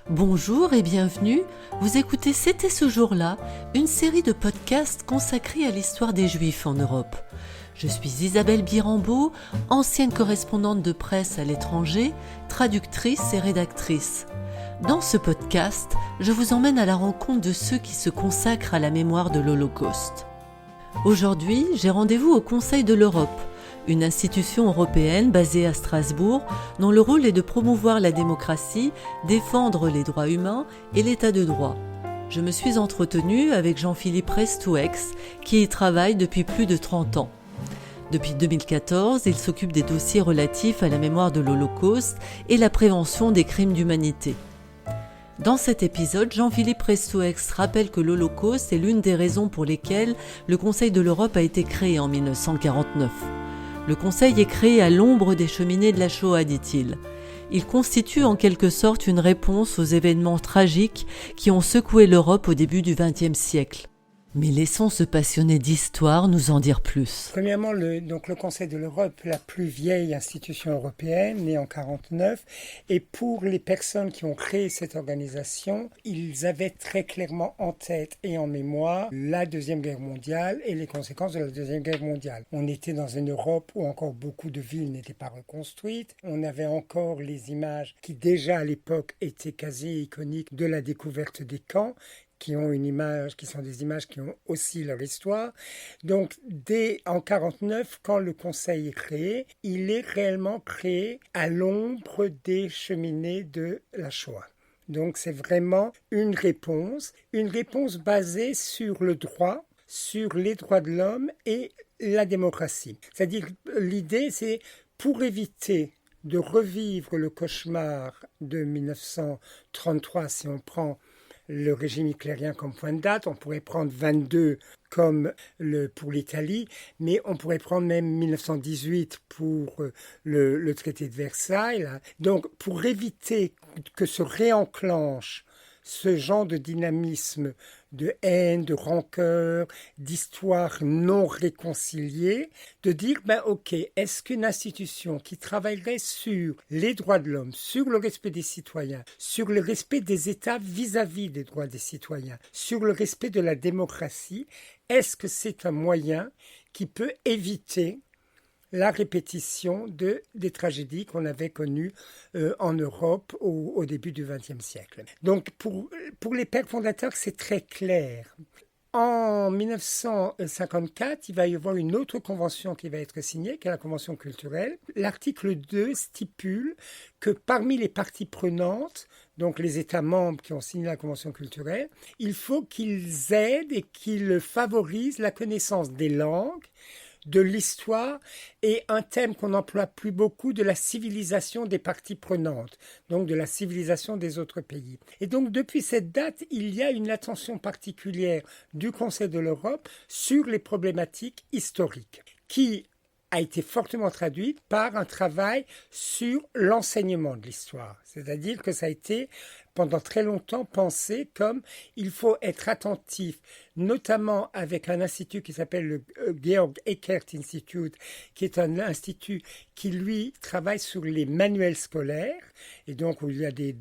Bonjour et bienvenue, vous écoutez C'était ce jour-là, une série de podcasts consacrés à l'histoire des Juifs en Europe. Je suis Isabelle Birambeau, ancienne correspondante de presse à l'étranger, traductrice et rédactrice. Dans ce podcast, je vous emmène à la rencontre de ceux qui se consacrent à la mémoire de l'Holocauste. Aujourd'hui, j'ai rendez-vous au Conseil de l'Europe, une institution européenne basée à Strasbourg, dont le rôle est de promouvoir la démocratie, défendre les droits humains et l'état de droit. Je me suis entretenue avec Jean-Philippe Restouex, qui y travaille depuis plus de 30 ans. Depuis 2014, il s'occupe des dossiers relatifs à la mémoire de l'Holocauste et la prévention des crimes d'humanité. Dans cet épisode, Jean-Philippe Restouex rappelle que l'Holocauste est l'une des raisons pour lesquelles le Conseil de l'Europe a été créé en 1949. Le Conseil est créé à l'ombre des cheminées de la Shoah, dit-il. Il constitue en quelque sorte une réponse aux événements tragiques qui ont secoué l'Europe au début du XXe siècle. Mais laissons ce passionné d'histoire nous en dire plus. Premièrement, le Conseil de l'Europe, la plus vieille institution européenne, née en 1949, et pour les personnes qui ont créé cette organisation, ils avaient très clairement en tête et en mémoire la Deuxième Guerre mondiale et les conséquences de la Deuxième Guerre mondiale. On était dans une Europe où encore beaucoup de villes n'étaient pas reconstruites. On avait encore les images qui déjà à l'époque étaient quasi iconiques de la découverte des camps, qui sont des images qui ont aussi leur histoire. Donc, dès en 1949, quand le Conseil est créé, il est réellement créé à l'ombre des cheminées de la Shoah. Donc, c'est vraiment une réponse basée sur le droit, sur les droits de l'homme et la démocratie. C'est-à-dire, l'idée, c'est pour éviter de revivre le cauchemar de 1933, si on prend le régime hitlérien comme point de date, on pourrait prendre 22 comme pour l'Italie, mais on pourrait prendre même 1918 pour le traité de Versailles. Là. Donc, pour éviter que se réenclenche ce genre de dynamisme de haine, de rancœur, d'histoire non réconciliée, de dire, ok, est-ce qu'une institution qui travaillerait sur les droits de l'homme, sur le respect des citoyens, sur le respect des États vis-à-vis des droits des citoyens, sur le respect de la démocratie, est-ce que c'est un moyen qui peut éviter la répétition des tragédies qu'on avait connues en Europe au début du XXe siècle. Donc pour les pères fondateurs, c'est très clair. En 1954, il va y avoir une autre convention qui va être signée, qui est la Convention culturelle. L'article 2 stipule que parmi les parties prenantes, donc les États membres qui ont signé la Convention culturelle, il faut qu'ils aident et qu'ils favorisent la connaissance des langues, de l'histoire et un thème qu'on n'emploie plus beaucoup, de la civilisation des parties prenantes, donc de la civilisation des autres pays. Et donc depuis cette date, il y a une attention particulière du Conseil de l'Europe sur les problématiques historiques, qui a été fortement traduite par un travail sur l'enseignement de l'histoire. C'est-à-dire que ça a été pendant très longtemps pensé comme il faut être attentif, notamment avec un institut qui s'appelle le Georg Eckert Institute, qui est un institut qui, lui, travaille sur les manuels scolaires, et donc où il y a des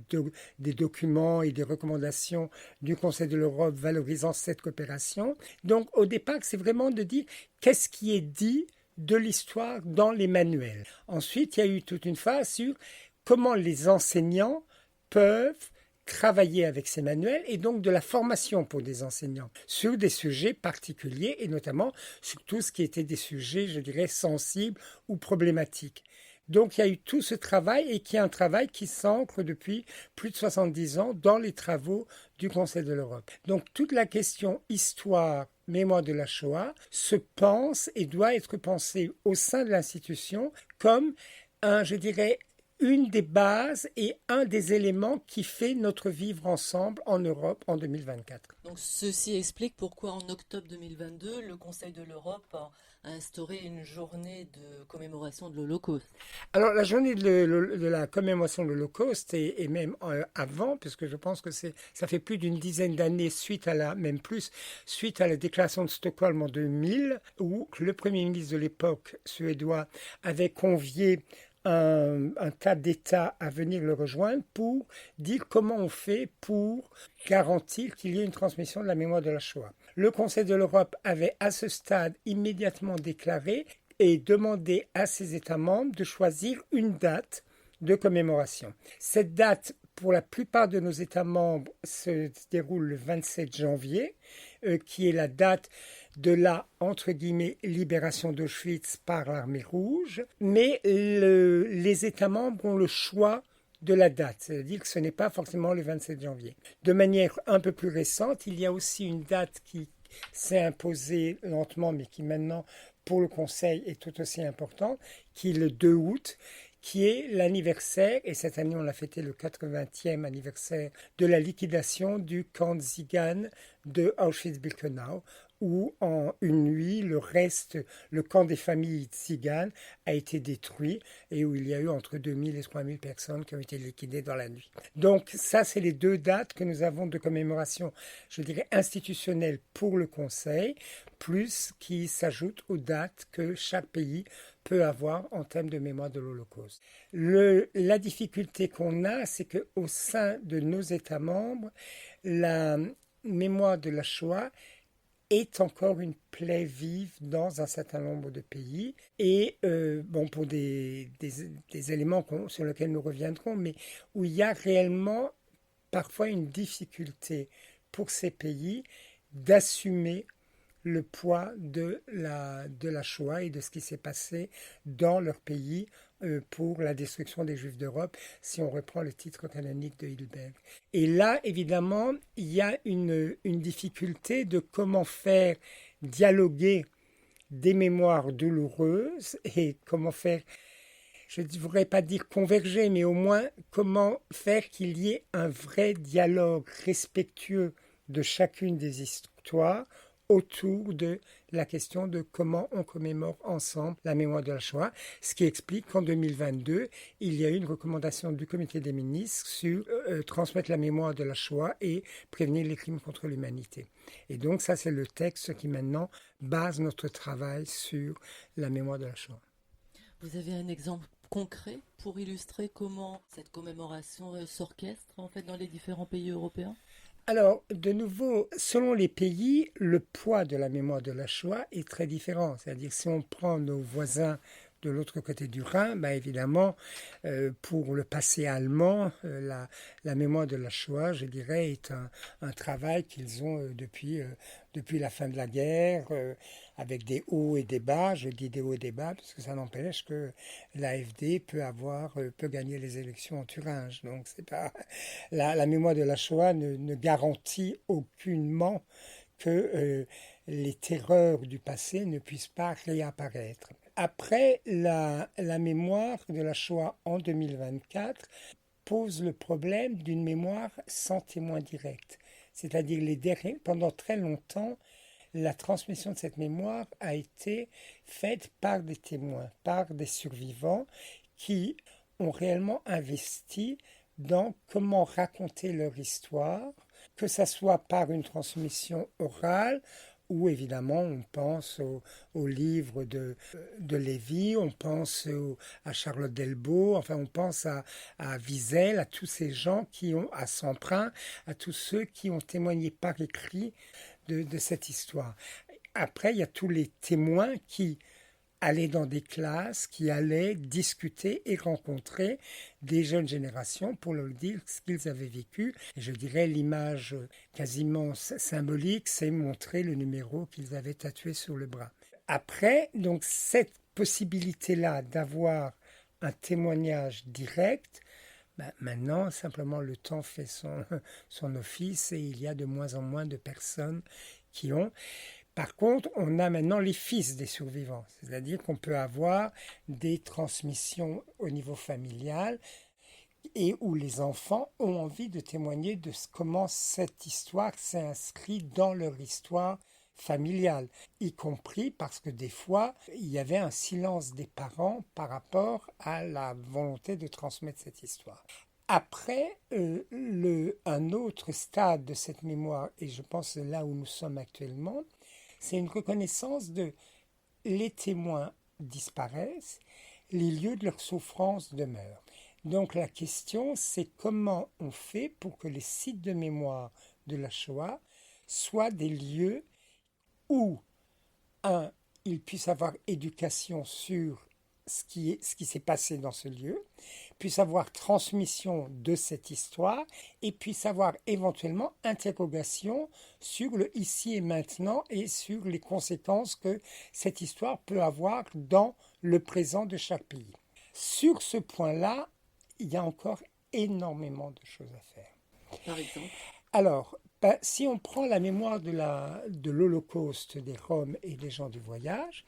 documents et des recommandations du Conseil de l'Europe valorisant cette coopération. Donc, au départ, c'est vraiment de dire qu'est-ce qui est dit de l'histoire dans les manuels. Ensuite, il y a eu toute une phase sur comment les enseignants peuvent travailler avec ces manuels et donc de la formation pour des enseignants sur des sujets particuliers et notamment sur tout ce qui était des sujets, je dirais, sensibles ou problématiques. Donc il y a eu tout ce travail et qui est un travail qui s'ancre depuis plus de 70 ans dans les travaux du Conseil de l'Europe. Donc toute la question histoire, mémoire de la Shoah se pense et doit être pensée au sein de l'institution comme une des bases et un des éléments qui fait notre vivre ensemble en Europe en 2024. Donc ceci explique pourquoi en octobre 2022, le Conseil de l'Europe a instauré une journée de commémoration de l'Holocauste. Alors la journée de la commémoration de l'Holocauste et même avant, puisque je pense que ça fait plus d'une dizaine d'années suite à la déclaration de Stockholm en 2000, où le Premier ministre de l'époque suédois avait convié un tas d'États à venir le rejoindre pour dire comment on fait pour garantir qu'il y ait une transmission de la mémoire de la Shoah. Le Conseil de l'Europe avait à ce stade immédiatement déclaré et demandé à ses États membres de choisir une date de commémoration. Cette date, pour la plupart de nos États membres, se déroule le 27 janvier, qui est la date de la, entre guillemets, libération d'Auschwitz par l'armée rouge. Mais les États membres ont le choix de la date, c'est-à-dire que ce n'est pas forcément le 27 janvier. De manière un peu plus récente, il y a aussi une date qui s'est imposée lentement, mais qui maintenant, pour le Conseil, est tout aussi importante, qui est le 2 août, qui est l'anniversaire, et cette année on a fêté le 80e anniversaire de la liquidation du camp de Zigan de Auschwitz-Birkenau, où en une nuit, le camp des familles tziganes a été détruit et où il y a eu entre 2000 et 3000 personnes qui ont été liquidées dans la nuit. Donc ça, c'est les deux dates que nous avons de commémoration, je dirais, institutionnelle pour le Conseil, plus qui s'ajoutent aux dates que chaque pays peut avoir en termes de mémoire de l'Holocauste. La difficulté qu'on a, c'est qu'au sein de nos États membres, la mémoire de la Shoah est encore une plaie vive dans un certain nombre de pays. Et pour des éléments sur lesquels nous reviendrons, mais où il y a réellement parfois une difficulté pour ces pays d'assumer le poids de la Shoah et de ce qui s'est passé dans leur pays pour la destruction des Juifs d'Europe, si on reprend le titre canonique de Hilberg. Et là, évidemment, il y a une difficulté de comment faire dialoguer des mémoires douloureuses et comment faire, je ne voudrais pas dire converger, mais au moins comment faire qu'il y ait un vrai dialogue respectueux de chacune des histoires autour de la question de comment on commémore ensemble la mémoire de la Shoah, ce qui explique qu'en 2022, il y a eu une recommandation du comité des ministres sur transmettre la mémoire de la Shoah et prévenir les crimes contre l'humanité. Et donc ça, c'est le texte qui maintenant base notre travail sur la mémoire de la Shoah. Vous avez un exemple concret pour illustrer comment cette commémoration s'orchestre en fait dans les différents pays européens ? Alors, de nouveau, selon les pays, le poids de la mémoire de la Shoah est très différent. C'est-à-dire, si on prend nos voisins de l'autre côté du Rhin, évidemment, pour le passé allemand, la mémoire de la Shoah, je dirais, est un travail qu'ils ont depuis la fin de la guerre, avec des hauts et des bas. Je dis des hauts et des bas parce que ça n'empêche que l'AfD peut gagner les élections en Thuringe. Donc, c'est pas la mémoire de la Shoah ne garantit aucunement que les terreurs du passé ne puissent pas réapparaître. Après, la mémoire de la Shoah en 2024 pose le problème d'une mémoire sans témoin direct. C'est-à-dire, pendant très longtemps, la transmission de cette mémoire a été faite par des témoins, par des survivants qui ont réellement investi dans comment raconter leur histoire, que ce soit par une transmission orale, où évidemment on pense au livre de Lévy, on pense à Charlotte Delbo, enfin on pense à Wiesel, à tous ces gens qui ont, à Semprin, à tous ceux qui ont témoigné par écrit de cette histoire. Après, il y a tous les témoins qui allaient dans des classes, qui allaient discuter et rencontrer des jeunes générations pour leur dire ce qu'ils avaient vécu. Et je dirais l'image quasiment symbolique, c'est montrer le numéro qu'ils avaient tatoué sur le bras. Après, donc cette possibilité-là d'avoir un témoignage direct, maintenant, simplement, le temps fait son office et il y a de moins en moins de personnes qui ont. Par contre, on a maintenant les fils des survivants, c'est-à-dire qu'on peut avoir des transmissions au niveau familial et où les enfants ont envie de témoigner de comment cette histoire s'est inscrite dans leur histoire familiale, y compris parce que des fois, il y avait un silence des parents par rapport à la volonté de transmettre cette histoire. Après, un autre stade de cette mémoire, et je pense là où nous sommes actuellement, c'est une reconnaissance de les témoins disparaissent, les lieux de leur souffrance demeurent. Donc la question, c'est comment on fait pour que les sites de mémoire de la Shoah soient des lieux où, ils puissent avoir éducation sur ce qui s'est passé dans ce lieu, puissent avoir transmission de cette histoire et puissent avoir éventuellement interrogation sur le ici et maintenant et sur les conséquences que cette histoire peut avoir dans le présent de chaque pays. Sur ce point-là, il y a encore énormément de choses à faire. Par exemple. Alors, si on prend la mémoire de l'Holocauste des Roms et des gens du voyage,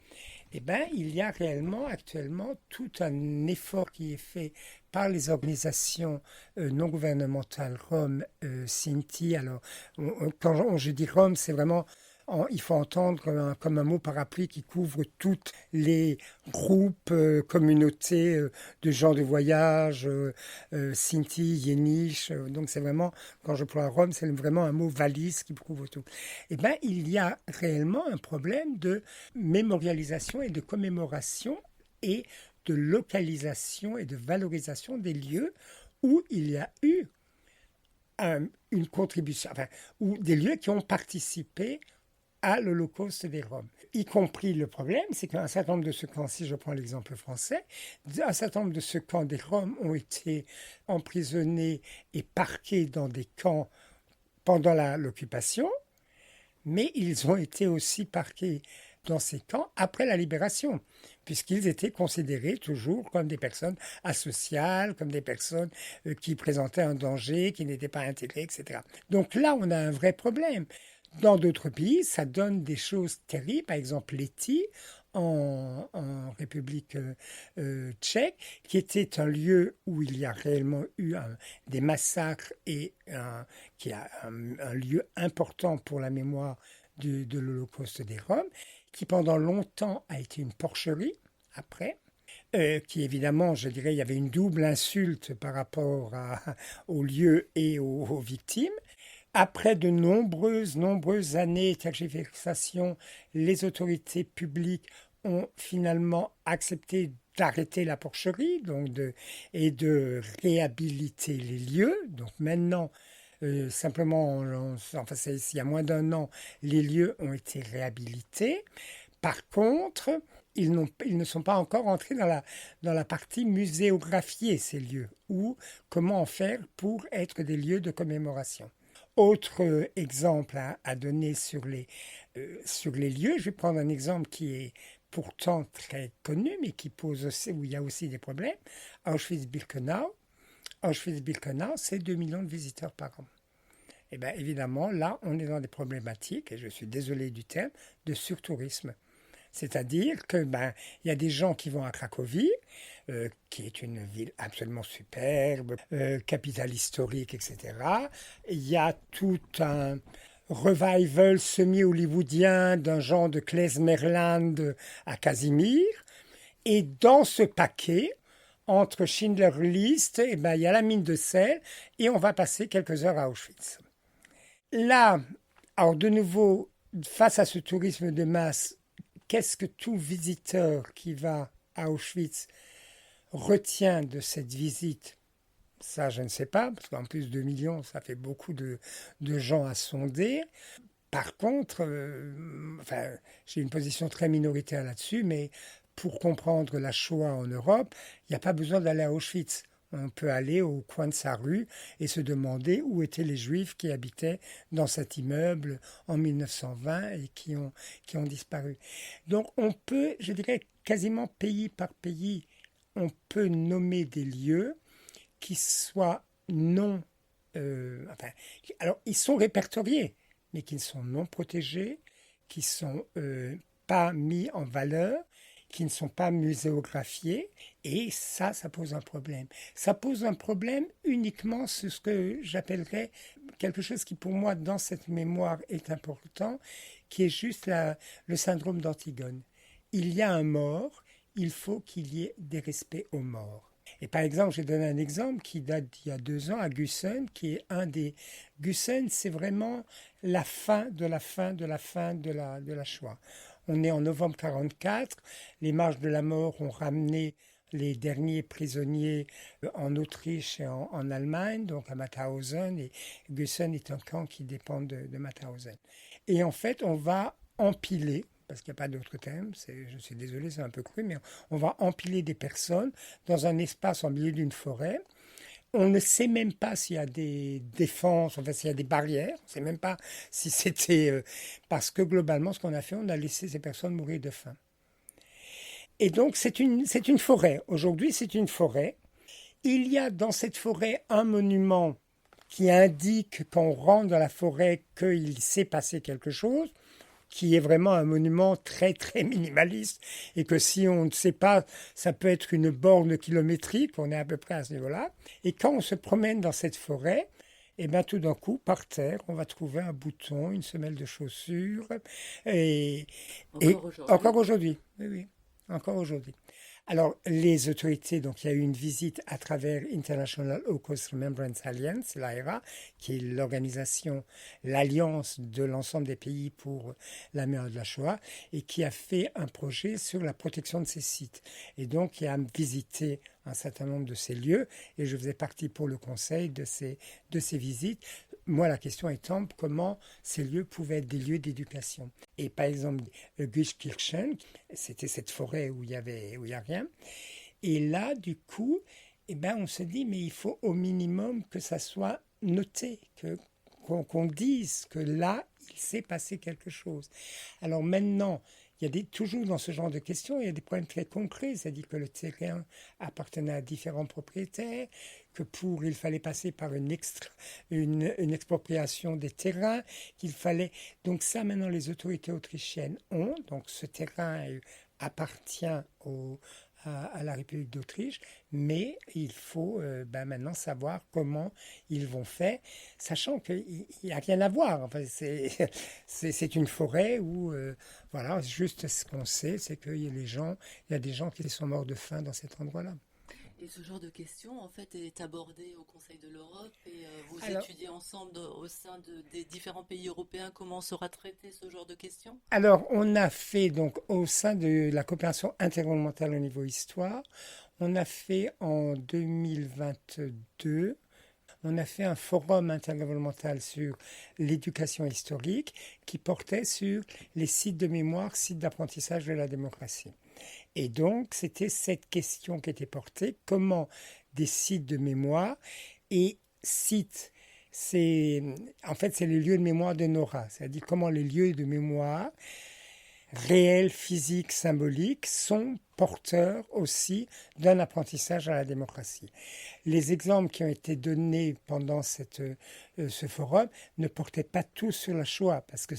il y a réellement actuellement tout un effort qui est fait par les organisations non gouvernementales Roms, Sinti. Alors, quand je dis Roms, c'est vraiment il faut entendre comme un mot parapluie qui couvre tous les groupes, communautés de gens de voyage, Sinti, Yéniche. Donc c'est vraiment, quand je parle Rome, c'est vraiment un mot valise qui couvre tout. Il y a réellement un problème de mémorialisation et de commémoration et de localisation et de valorisation des lieux où il y a eu une contribution, ou des lieux qui ont participé à l'Holocauste des Roms. Y compris le problème, c'est qu'un certain nombre de ce camp, si je prends l'exemple français, un certain nombre de ce camp des Roms ont été emprisonnés et parqués dans des camps pendant l'occupation, mais ils ont été aussi parqués dans ces camps après la libération, puisqu'ils étaient considérés toujours comme des personnes asociales, comme des personnes qui présentaient un danger, qui n'étaient pas intégrées, etc. Donc là, on a un vrai problème. Dans d'autres pays, ça donne des choses terribles. Par exemple, Lety, en République tchèque, qui était un lieu où il y a réellement eu des massacres et qui est un lieu important pour la mémoire de l'Holocauste des Roms, qui pendant longtemps a été une porcherie, après, qui évidemment, je dirais, il y avait une double insulte par rapport au lieu et aux victimes. Après de nombreuses années de tergiversation, les autorités publiques ont finalement accepté d'arrêter la porcherie et de réhabiliter les lieux. Donc maintenant, simplement, il y a moins d'un an, les lieux ont été réhabilités. Par contre, ils ne sont pas encore entrés dans la partie muséographiée, ces lieux, ou comment en faire pour être des lieux de commémoration. Autre exemple à donner sur les lieux, je vais prendre un exemple qui est pourtant très connu, mais qui pose aussi, où il y a aussi des problèmes. Auschwitz-Birkenau. Auschwitz-Birkenau, c'est 2 millions de visiteurs par an. Et bien évidemment, là, on est dans des problématiques, et je suis désolé du terme, de surtourisme. C'est-à-dire que il y a des gens qui vont à Cracovie, qui est une ville absolument superbe, capitale historique, etc. Il y a tout un revival semi-hollywoodien d'un genre de Klezmerland à Casimir. Et dans ce paquet, entre Schindler's List, il y a la mine de sel et on va passer quelques heures à Auschwitz. Là, alors de nouveau, face à ce tourisme de masse, qu'est-ce que tout visiteur qui va à Auschwitz retient de cette visite? Ça, je ne sais pas, parce qu'en plus 2 millions, ça fait beaucoup de gens à sonder. Par contre, j'ai une position très minoritaire là-dessus, mais pour comprendre la Shoah en Europe, il n'y a pas besoin d'aller à Auschwitz. On peut aller au coin de sa rue et se demander où étaient les Juifs qui habitaient dans cet immeuble en 1920 et qui ont disparu. Donc on peut, je dirais, quasiment pays par pays, on peut nommer des lieux qui soient non... alors, ils sont répertoriés, mais qui sont non protégés, qui ne sont pas mis en valeur, qui ne sont pas muséographiés, et ça pose un problème. Ça pose un problème uniquement sur ce que j'appellerais quelque chose qui pour moi dans cette mémoire est important, qui est juste le syndrome d'Antigone. Il y a un mort, il faut qu'il y ait des respects aux morts. Et par exemple, j'ai donné un exemple qui date d'il y a 2 ans à Gusen, qui est un des... Gusen, c'est vraiment la fin de la Shoah. On est en novembre 1944, les marches de la mort ont ramené les derniers prisonniers en Autriche et en Allemagne, donc à Mauthausen, et Gösen est un camp qui dépend de Mauthausen. Et en fait, on va empiler, parce qu'il n'y a pas d'autre terme, je suis désolé, c'est un peu cru, mais on va empiler des personnes dans un espace en milieu d'une forêt. On ne sait même pas s'il y a des défenses, enfin s'il y a des barrières. On ne sait même pas si c'était... parce que globalement, ce qu'on a fait, on a laissé ces personnes mourir de faim. Et donc, c'est une forêt. Aujourd'hui, c'est une forêt. Il y a dans cette forêt un monument qui indique quand on rentre dans la forêt qu'il s'est passé quelque chose, qui est vraiment un monument très très minimaliste et que si on ne sait pas, ça peut être une borne kilométrique, on est à peu près à ce niveau-là. Et quand on se promène dans cette forêt, et bien tout d'un coup, par terre, on va trouver un bouton, une semelle de chaussure, et encore aujourd'hui, oui, oui, encore aujourd'hui. Alors, les autorités, donc il y a eu une visite à travers International Holocaust Remembrance Alliance, l'AERA, qui est l'organisation, l'alliance de l'ensemble des pays pour la mémoire de la Shoah, et qui a fait un projet sur la protection de ces sites. Et donc, il a visité un certain nombre de ces lieux, et je faisais partie pour le conseil de ces visites. Moi, la question étant comment ces lieux pouvaient être des lieux d'éducation. Et par exemple, Guischkirchen, c'était cette forêt où il y a rien. Et là, du coup, eh ben, on se dit, mais il faut au minimum que ça soit noté, qu'on dise que là, il s'est passé quelque chose. Alors maintenant, il y a toujours dans ce genre de questions, il y a des problèmes très concrets, c'est-à-dire que le terrain appartenait à différents propriétaires, que il fallait passer par une expropriation des terrains, qu'il fallait... Donc ça, maintenant, les autorités autrichiennes ont. Donc ce terrain appartient à la République d'Autriche, mais il faut maintenant savoir comment ils vont faire, sachant qu'il n'y a rien à voir. Enfin, c'est une forêt où, voilà, juste ce qu'on sait, c'est qu'il y a des gens qui sont morts de faim dans cet endroit-là. Et ce genre de question, en fait, est abordé au Conseil de l'Europe et vous Alors, étudiez ensemble au sein des différents pays européens comment sera traité ce genre de questions? alors, on a fait, donc, au sein de la coopération intergouvernementale au niveau histoire, on a fait en 2022, on a fait un forum intergouvernemental sur l'éducation historique qui portait sur les sites de mémoire, sites d'apprentissage de la démocratie. Et donc, c'était cette question qui était portée, comment des sites de mémoire et sites, en fait, c'est les lieux de mémoire de Nora, c'est-à-dire comment les lieux de mémoire réels, physiques, symboliques sont porteurs aussi d'un apprentissage à la démocratie. Les exemples qui ont été donnés pendant ce forum ne portaient pas tous sur la Shoah, parce que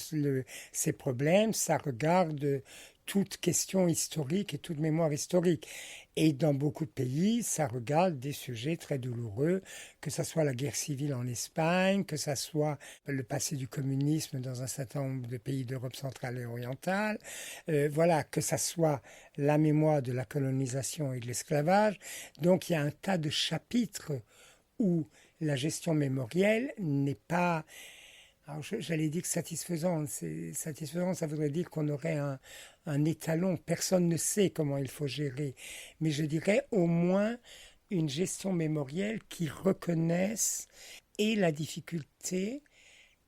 ces problèmes, ça regarde toute question historique et toute mémoire historique. Et dans beaucoup de pays, ça regarde des sujets très douloureux, que ce soit la guerre civile en Espagne, que ce soit le passé du communisme dans un certain nombre de pays d'Europe centrale et orientale, voilà, que ce soit la mémoire de la colonisation et de l'esclavage. Donc il y a un tas de chapitres où la gestion mémorielle n'est pas... Alors j'allais dire que satisfaisant. Satisfaisant, ça voudrait dire qu'on aurait un étalon. Personne ne sait comment il faut gérer. Mais je dirais au moins une gestion mémorielle qui reconnaisse et la difficulté,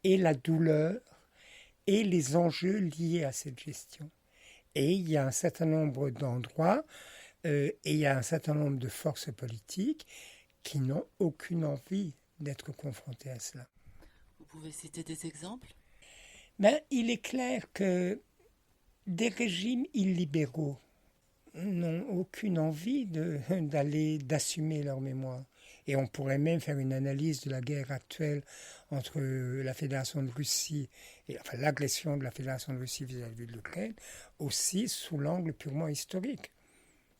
et la douleur, et les enjeux liés à cette gestion. Et il y a un certain nombre d'endroits, et il y a un certain nombre de forces politiques qui n'ont aucune envie d'être confrontées à cela. Vous pouvez citer des exemples? Il est clair que des régimes illibéraux n'ont aucune envie d'assumer leur mémoire. Et on pourrait même faire une analyse de la guerre actuelle entre la Fédération de Russie et enfin, l'agression de la Fédération de Russie vis-à-vis de l'Ukraine, aussi sous l'angle purement historique.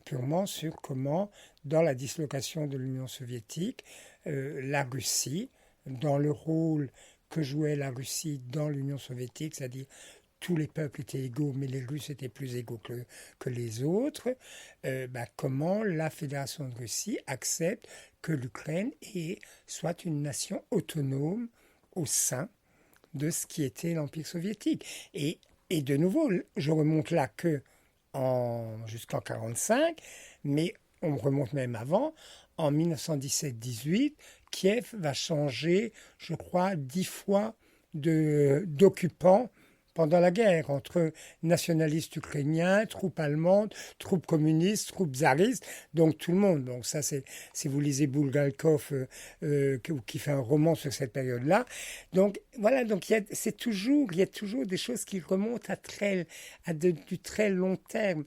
Purement sur comment, dans la dislocation de l'Union soviétique, la Russie, dans le rôle que jouait la Russie dans l'Union soviétique, c'est-à-dire tous les peuples étaient égaux, mais les Russes étaient plus égaux que les autres, comment la Fédération de Russie accepte que l'Ukraine soit une nation autonome au sein de ce qui était l'Empire soviétique. Et de nouveau, je remonte là jusqu'en 1945, mais on remonte même avant, en 1917-18, Kiev va changer, je crois, 10 fois d'occupants pendant la guerre, entre nationalistes ukrainiens, troupes allemandes, troupes communistes, troupes tsaristes, donc tout le monde. Donc ça, c'est si vous lisez Bulgakov, qui fait un roman sur cette période-là. Donc voilà, donc il y a toujours des choses qui remontent du très long terme.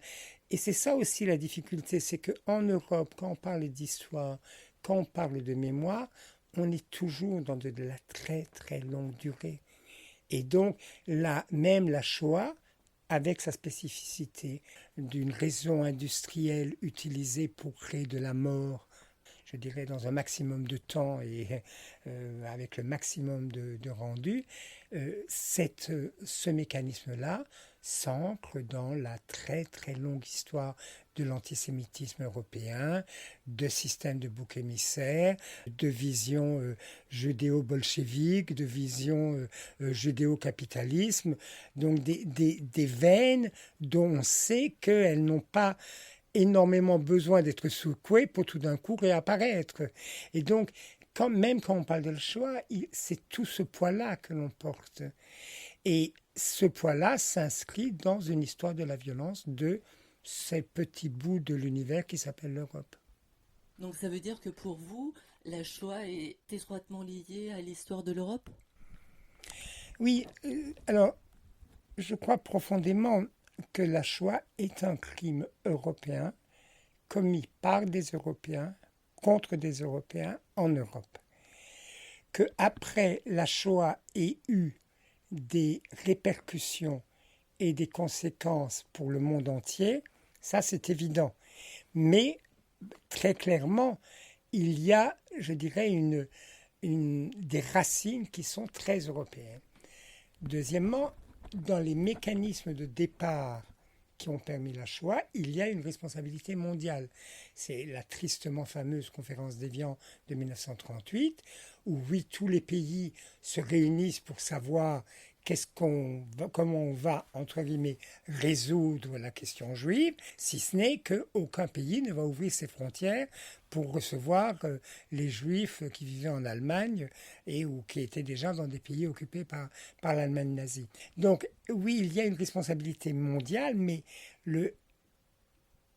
Et c'est ça aussi la difficulté, c'est qu'en Europe, quand on parle d'histoire, quand on parle de mémoire, on est toujours dans de la très très longue durée. Et donc, même la Shoah, avec sa spécificité d'une raison industrielle utilisée pour créer de la mort, je dirais dans un maximum de temps et avec le maximum de rendu, ce mécanisme-là s'ancre dans la très très longue histoire de l'antisémitisme européen, de systèmes de boucs émissaires, de vision judéo-bolchevique, de vision judéo-capitalisme, donc des veines dont on sait qu'elles n'ont pas énormément besoin d'être secouées pour tout d'un coup réapparaître. Et donc, même quand on parle de la Shoah, c'est tout ce poids-là que l'on porte. Et ce poids-là s'inscrit dans une histoire de la violence de ces petits bouts de l'univers qui s'appelle l'Europe. Donc ça veut dire que pour vous, la Shoah est étroitement liée à l'histoire de l'Europe ? Oui, alors je crois profondément que la Shoah est un crime européen commis par des Européens contre des Européens en Europe. Qu'après la Shoah ait eu des répercussions et des conséquences pour le monde entier, ça c'est évident. Mais très clairement, il y a, je dirais, des racines qui sont très européennes. Deuxièmement, dans les mécanismes de départ qui ont permis la Shoah, il y a une responsabilité mondiale. C'est la tristement fameuse conférence d'Évian de 1938, où oui, tous les pays se réunissent pour savoir comment on va, entre guillemets, résoudre la question juive, si ce n'est qu'aucun pays ne va ouvrir ses frontières pour recevoir les juifs qui vivaient en Allemagne ou qui étaient déjà dans des pays occupés par l'Allemagne nazie. Donc oui, il y a une responsabilité mondiale, mais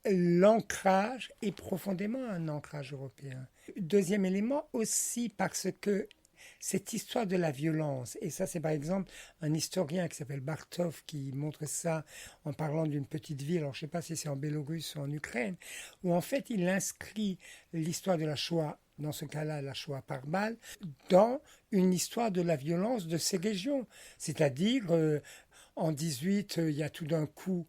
l'ancrage est profondément un ancrage européen. Deuxième élément aussi parce que cette histoire de la violence, et ça c'est par exemple un historien qui s'appelle Bartov qui montre ça en parlant d'une petite ville, alors je ne sais pas si c'est en Biélorusse ou en Ukraine, où en fait il inscrit l'histoire de la Shoah, dans ce cas-là la Shoah par balle, dans une histoire de la violence de ces régions. C'est-à-dire en 18, il y a tout d'un coup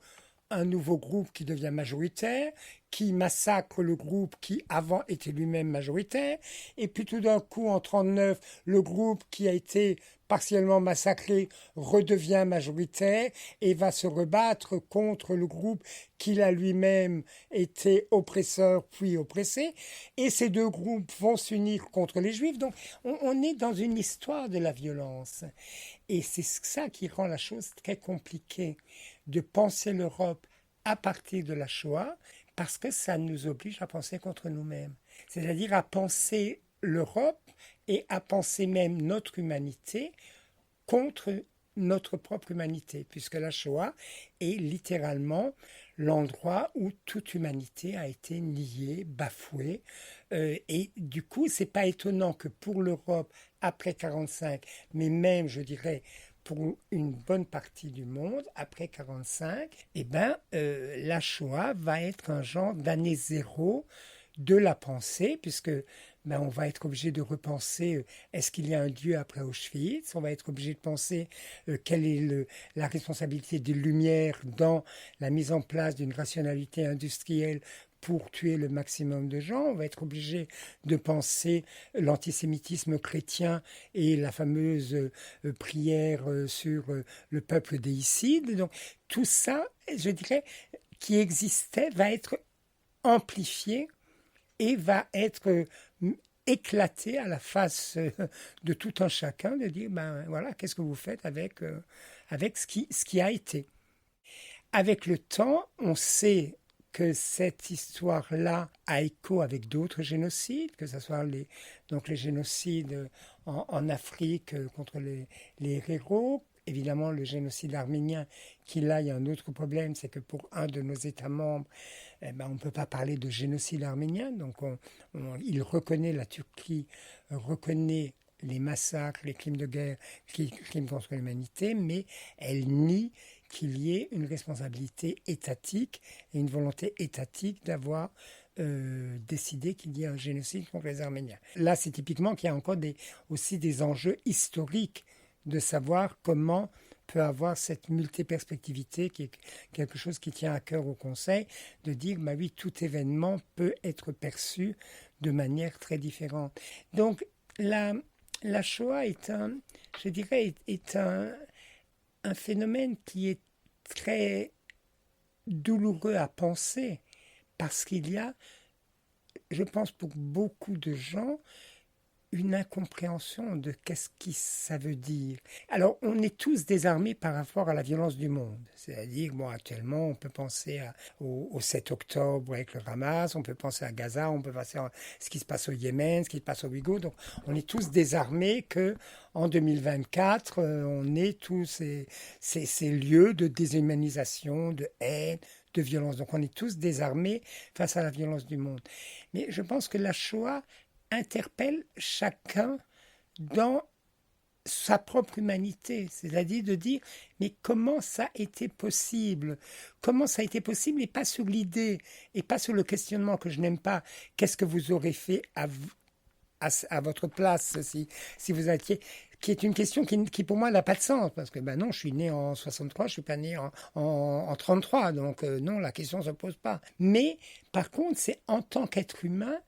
un nouveau groupe qui devient majoritaire, qui massacre le groupe qui avant était lui-même majoritaire, et puis tout d'un coup en 39, le groupe qui a été partiellement massacré redevient majoritaire et va se rebattre contre le groupe qui a lui-même été oppresseur puis oppressé, et ces deux groupes vont s'unir contre les Juifs. Donc on est dans une histoire de la violence, et c'est ça qui rend la chose très compliquée de penser l'Europe à partir de la Shoah, parce que ça nous oblige à penser contre nous-mêmes. C'est-à-dire à penser l'Europe et à penser même notre humanité contre notre propre humanité, puisque la Shoah est littéralement l'endroit où toute humanité a été niée, bafouée. Et du coup, c'est pas étonnant que pour l'Europe, après 1945, mais même, je dirais, pour une bonne partie du monde, après 1945, la Shoah va être un genre d'année zéro de la pensée, puisque on va être obligé de repenser est-ce qu'il y a un Dieu après Auschwitz, on va être obligé de penser quelle est la responsabilité des Lumières dans la mise en place d'une rationalité industrielle pour tuer le maximum de gens. On va être obligé de penser l'antisémitisme chrétien et la fameuse prière sur le peuple déicide. Donc tout ça, je dirais, qui existait, va être amplifié et va être éclaté à la face de tout un chacun, de dire, voilà, qu'est-ce que vous faites avec ce qui a été. Avec le temps, on sait que cette histoire-là a écho avec d'autres génocides, que ce soit les génocides en Afrique contre les héros. Évidemment, le génocide arménien, qui là, il y a un autre problème, c'est que pour un de nos États membres, on ne peut pas parler de génocide arménien. Donc, la Turquie reconnaît les massacres, les crimes de guerre, les crimes contre l'humanité, mais elle nie qu'il y ait une responsabilité étatique et une volonté étatique d'avoir décidé qu'il y ait un génocide contre les Arméniens. Là, c'est typiquement qu'il y a encore aussi des enjeux historiques de savoir comment peut avoir cette multiperspectivité qui est quelque chose qui tient à cœur au Conseil, de dire, oui, tout événement peut être perçu de manière très différente. Donc, la Shoah est un phénomène qui est très douloureux à penser, parce qu'il y a, je pense pour beaucoup de gens, une incompréhension de qu'est-ce que ça veut dire. Alors, on est tous désarmés par rapport à la violence du monde. C'est-à-dire, actuellement, on peut penser au 7 octobre avec le Hamas, on peut penser à Gaza, on peut penser à ce qui se passe au Yémen, ce qui se passe au Ouïghour. Donc, on est tous désarmés qu'en 2024, on ait tous ces lieux de déshumanisation, de haine, de violence. Donc, on est tous désarmés face à la violence du monde. Mais je pense que la Shoah interpelle chacun dans sa propre humanité, c'est-à-dire de dire mais comment ça a été possible et pas sur l'idée et pas sur le questionnement que je n'aime pas, qu'est-ce que vous aurez fait à votre place si vous étiez, qui est une question qui pour moi n'a pas de sens, parce que non, je suis né en 63, je suis pas né en 33, donc non, la question ne se pose pas. Mais par contre, c'est en tant qu'être humain,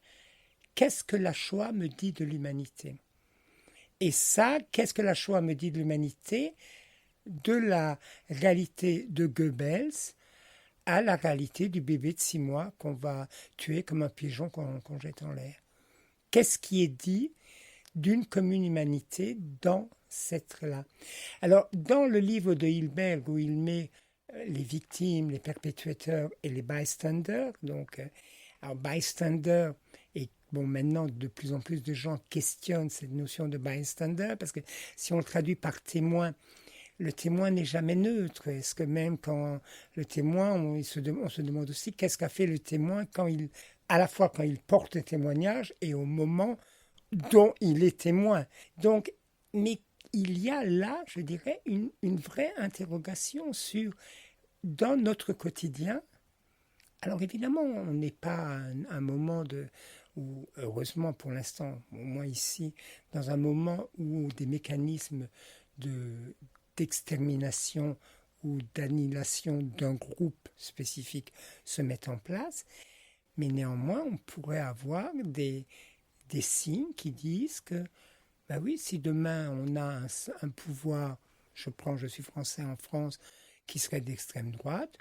qu'est-ce que la Shoah me dit de l'humanité? Et ça, qu'est-ce que la Shoah me dit de l'humanité? De la réalité de Goebbels à la réalité du bébé de 6 mois qu'on va tuer comme un pigeon qu'on jette en l'air. Qu'est-ce qui est dit d'une commune humanité dans cette là? Alors, dans le livre de Hilberg, où il met les victimes, les perpétrateurs et les bystanders, alors bystander, et maintenant de plus en plus de gens questionnent cette notion de bystander, parce que si on le traduit par témoin, le témoin n'est jamais neutre. Est-ce que même quand le témoin, on se demande aussi qu'est-ce qu'a fait le témoin à la fois quand il porte le témoignage et au moment dont il est témoin. Donc, mais il y a là, je dirais, une vraie interrogation dans notre quotidien. Alors évidemment, on n'est pas à un moment où, heureusement pour l'instant, au moins ici, dans un moment où des mécanismes d'extermination ou d'annihilation d'un groupe spécifique se mettent en place, mais néanmoins, on pourrait avoir des signes qui disent que, oui, si demain on a un pouvoir, je suis français en France, qui serait d'extrême droite,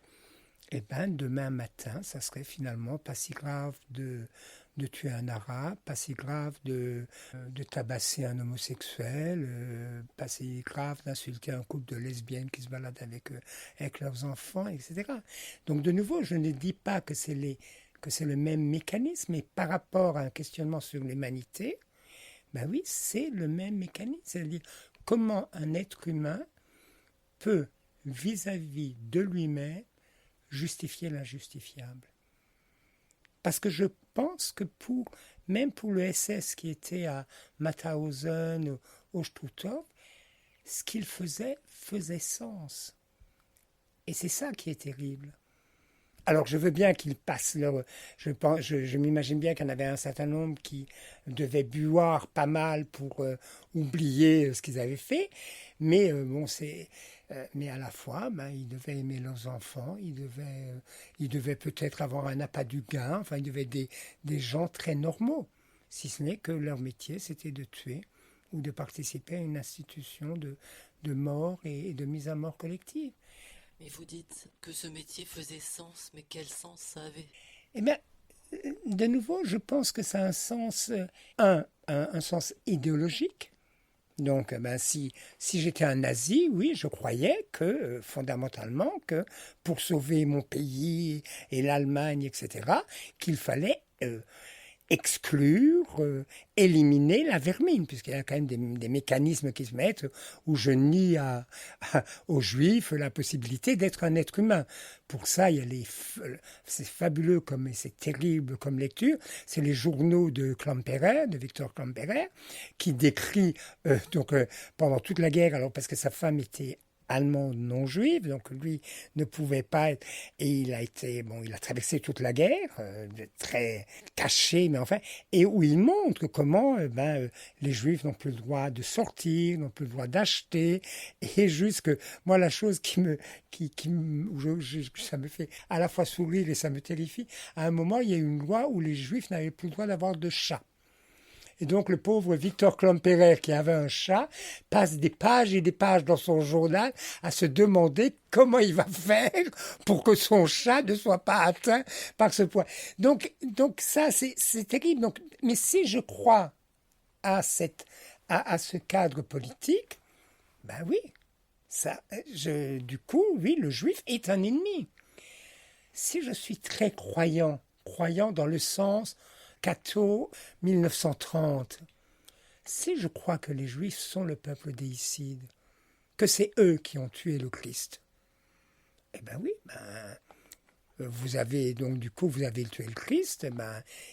demain matin, ça serait finalement pas si grave de tuer un arabe, pas si grave de tabasser un homosexuel, pas si grave d'insulter un couple de lesbiennes qui se baladent avec leurs enfants, etc. Donc de nouveau, je ne dis pas que c'est le même mécanisme, mais par rapport à un questionnement sur l'humanité, oui, c'est le même mécanisme. C'est-à-dire comment un être humain peut, vis-à-vis de lui-même, justifier l'injustifiable. Parce que je pense que même pour le SS qui était à Mauthausen, au Struthof, ce qu'il faisait sens. Et c'est ça qui est terrible. Alors je veux bien qu'ils passent je m'imagine bien qu'il y en avait un certain nombre qui devaient boire pas mal pour oublier ce qu'ils avaient fait, mais mais à la fois, ils devaient aimer leurs enfants, ils devaient peut-être avoir un appât du gain, enfin ils devaient être des gens très normaux, si ce n'est que leur métier c'était de tuer ou de participer à une institution de mort et de mise à mort collective. Mais vous dites que ce métier faisait sens, mais quel sens ça avait? De nouveau, je pense que ça a un sens, un sens idéologique, Donc, si j'étais un nazi, oui, je croyais que, fondamentalement, que pour sauver mon pays et l'Allemagne, etc., qu'il fallait exclure, éliminer la vermine, puisqu'il y a quand même des mécanismes qui se mettent où je nie aux juifs la possibilité d'être un être humain. Pour ça, il y a c'est fabuleux et c'est terrible comme lecture, c'est les journaux de Klemperer, de Victor Klemperer, qui décrit pendant toute la guerre, alors parce que sa femme était allemande non juive, donc lui ne pouvait pas être, et il a traversé toute la guerre, très caché, mais enfin, et où il montre comment les juifs n'ont plus le droit de sortir, n'ont plus le droit d'acheter, et juste que moi la chose ça me fait à la fois sourire et ça me terrifie, à un moment il y a une loi où les juifs n'avaient plus le droit d'avoir de chat. Et donc le pauvre Victor Klemperer, qui avait un chat, passe des pages et des pages dans son journal à se demander comment il va faire pour que son chat ne soit pas atteint par ce point. Donc ça, c'est terrible. Mais si je crois à ce cadre politique, ben oui, du coup, oui, le juif est un ennemi. Si je suis très croyant dans le sens Cato 1930, si je crois que les Juifs sont le peuple déicide, que c'est eux qui ont tué le Christ, eh bien oui, vous avez tué le Christ,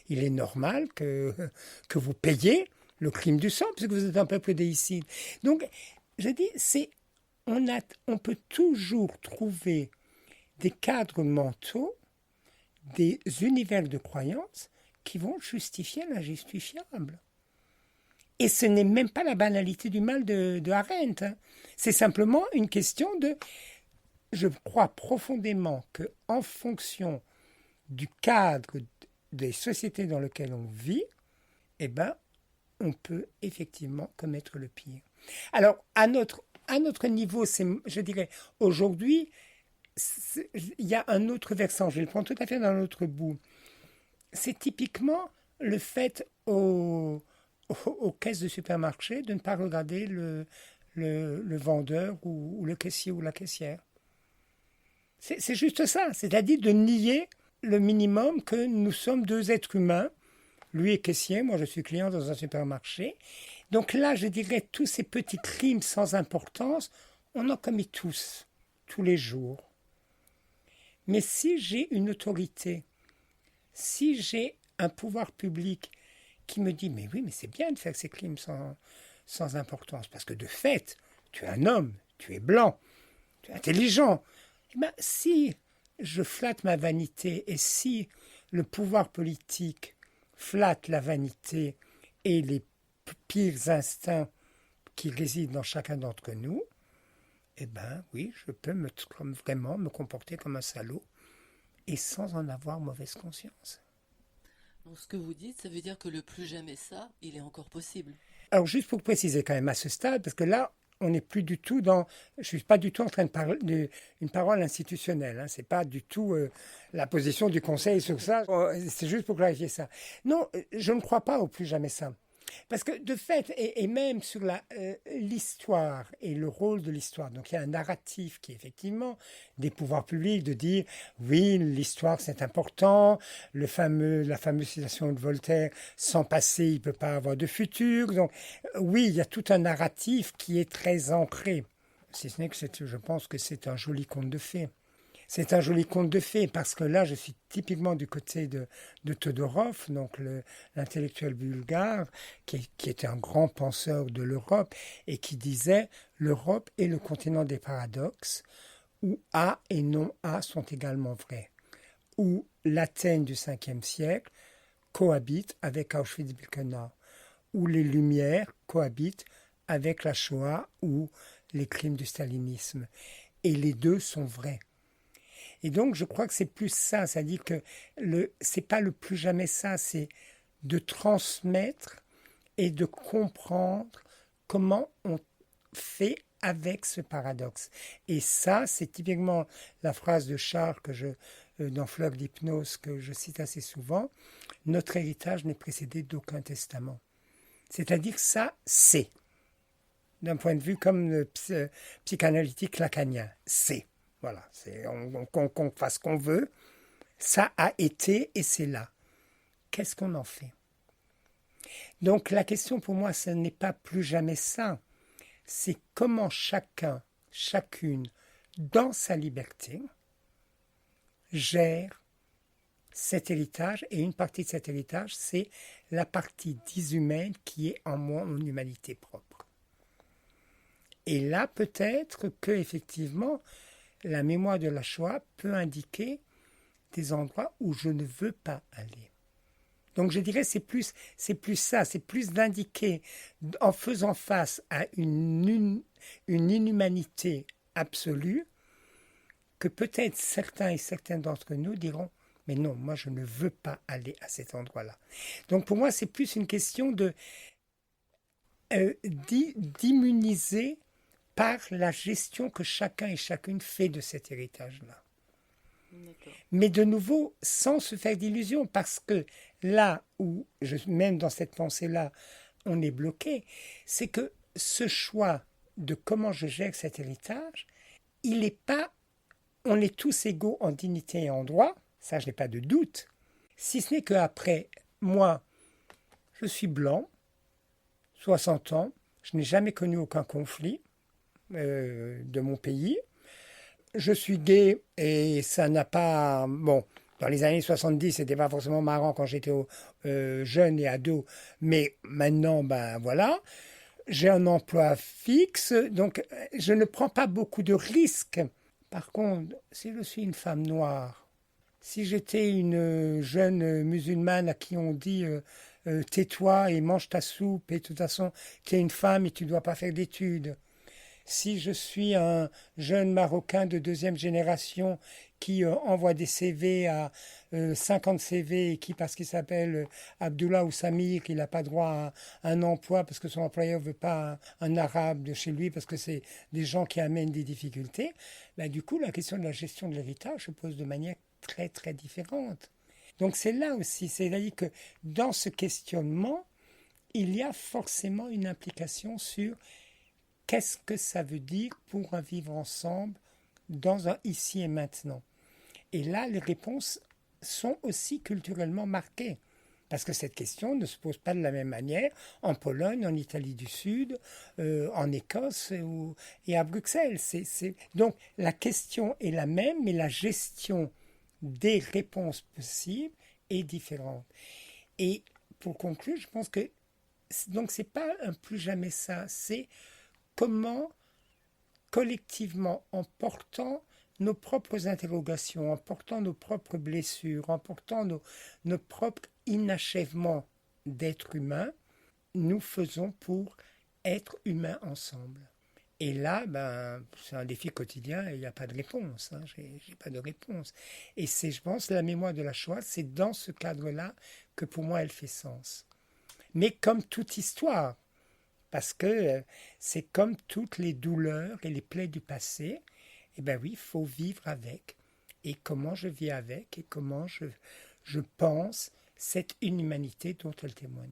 il est normal que vous payiez le crime du sang, puisque vous êtes un peuple déicide. Donc, je dis, on peut toujours trouver des cadres mentaux, des univers de croyances qui vont justifier l'injustifiable. Et ce n'est même pas la banalité du mal de Arendt. C'est simplement une question de... Je crois profondément qu'en fonction du cadre des sociétés dans lesquelles on vit, on peut effectivement commettre le pire. Alors, à notre niveau, je dirais, aujourd'hui, il y a un autre versant, je vais le prendre tout à fait dans l'autre bout. C'est typiquement le fait aux caisses de supermarché de ne pas regarder le vendeur ou le caissier ou la caissière. C'est juste ça, c'est-à-dire de nier le minimum que nous sommes deux êtres humains. Lui est caissier, moi je suis client dans un supermarché. Donc là, je dirais, tous ces petits crimes sans importance, on en commet tous les jours. Mais si j'ai une autorité, si j'ai un pouvoir public qui me dit « mais oui, mais c'est bien de faire ces crimes sans importance, parce que de fait, tu es un homme, tu es blanc, tu es intelligent. » Si je flatte ma vanité et si le pouvoir politique flatte la vanité et les pires instincts qui résident dans chacun d'entre nous, oui, je peux vraiment me comporter comme un salaud et sans en avoir mauvaise conscience. Donc ce que vous dites, ça veut dire que le plus jamais ça, il est encore possible. Alors juste pour préciser quand même à ce stade, parce que là, on n'est plus du tout dans... Je ne suis pas du tout en train de parler d'une parole institutionnelle. Ce n'est pas du tout la position du Conseil sur ça. C'est juste pour clarifier ça. Non, je ne crois pas au plus jamais ça. Parce que de fait, et même sur l'histoire et le rôle de l'histoire, donc il y a un narratif qui est effectivement des pouvoirs publics de dire oui, l'histoire c'est important, la fameuse citation de Voltaire, sans passé il ne peut pas avoir de futur. Donc oui, il y a tout un narratif qui est très ancré. Si ce n'est que je pense que c'est un joli conte de fées. C'est un joli conte de fées parce que là, je suis typiquement du côté de Todorov, donc l'intellectuel bulgare, qui était un grand penseur de l'Europe et qui disait « L'Europe est le continent des paradoxes où A et non A sont également vrais, où l'Athènes du 5e siècle cohabite avec Auschwitz-Birkenau, où les Lumières cohabitent avec la Shoah ou les crimes du stalinisme. Et les deux sont vrais. » Et donc, je crois que c'est plus ça, c'est-à-dire que c'est pas le plus jamais ça, c'est de transmettre et de comprendre comment on fait avec ce paradoxe. Et ça, c'est typiquement la phrase de Charles dans Fleuve d'hypnose que je cite assez souvent. Notre héritage n'est précédé d'aucun testament. C'est-à-dire ça, c'est. d'un point de vue comme le psychanalytique lacanien. C'est, voilà, qu'on fasse ce qu'on veut, ça a été et c'est là. Qu'est-ce qu'on en fait? Donc la question pour moi, ce n'est pas plus jamais ça. C'est comment chacun, chacune, dans sa liberté, gère cet héritage. Et une partie de cet héritage, c'est la partie dishumaine qui est en moi, mon humanité propre. Et là, peut-être que effectivement, la mémoire de la Shoah peut indiquer des endroits où je ne veux pas aller. Donc je dirais c'est plus ça, c'est plus d'indiquer en faisant face à une inhumanité absolue que peut-être certains et certaines d'entre nous diront mais non, moi je ne veux pas aller à cet endroit-là. Donc pour moi c'est plus une question de d'immuniser par la gestion que chacun et chacune fait de cet héritage-là. D'accord. Mais de nouveau, sans se faire d'illusions, parce que là où, même dans cette pensée-là, on est bloqué, c'est que ce choix de comment je gère cet héritage, il n'est pas, on est tous égaux en dignité et en droit, ça je n'ai pas de doute, si ce n'est qu'après, moi, je suis blanc, 60 ans, je n'ai jamais connu aucun conflit de mon pays, je suis gay et ça n'a pas... Bon, dans les années 70, c'était pas forcément marrant quand j'étais jeune et ado, mais maintenant, ben voilà. J'ai un emploi fixe, donc je ne prends pas beaucoup de risques. Par contre, si je suis une femme noire, si j'étais une jeune musulmane à qui on dit tais-toi et mange ta soupe, et de toute façon, tu es une femme et tu ne dois pas faire d'études. Si je suis un jeune Marocain de deuxième génération qui envoie des CV à 50 CV et qui, parce qu'il s'appelle Abdullah ou Samir, il n'a pas droit à un emploi parce que son employeur ne veut pas un arabe de chez lui parce que c'est des gens qui amènent des difficultés, ben, du coup, la question de la gestion de l'héritage se pose de manière très, très différente. Donc c'est là aussi, c'est-à-dire que dans ce questionnement, il y a forcément une implication sur qu'est-ce que ça veut dire pour un vivre ensemble dans un ici et maintenant. Et là, les réponses sont aussi culturellement marquées. Parce que cette question ne se pose pas de la même manière en Pologne, en Italie du Sud, en Écosse et à Bruxelles. Donc la question est la même, mais la gestion des réponses possibles est différente. Et pour conclure, je pense que donc c'est pas un plus jamais ça, c'est comment collectivement, en portant nos propres interrogations, en portant nos propres blessures, en portant nos propres inachèvements d'être humain, nous faisons pour être humains ensemble. Et là, ben, c'est un défi quotidien et il n'y a pas de réponse. Hein, j'ai pas de réponse. Et c'est, je pense, la mémoire de la Shoah, c'est dans ce cadre-là que pour moi elle fait sens. Mais comme toute histoire, parce que c'est comme toutes les douleurs et les plaies du passé, eh bien oui, il faut vivre avec. Et comment je vis avec et comment je pense cette inhumanité dont elle témoigne.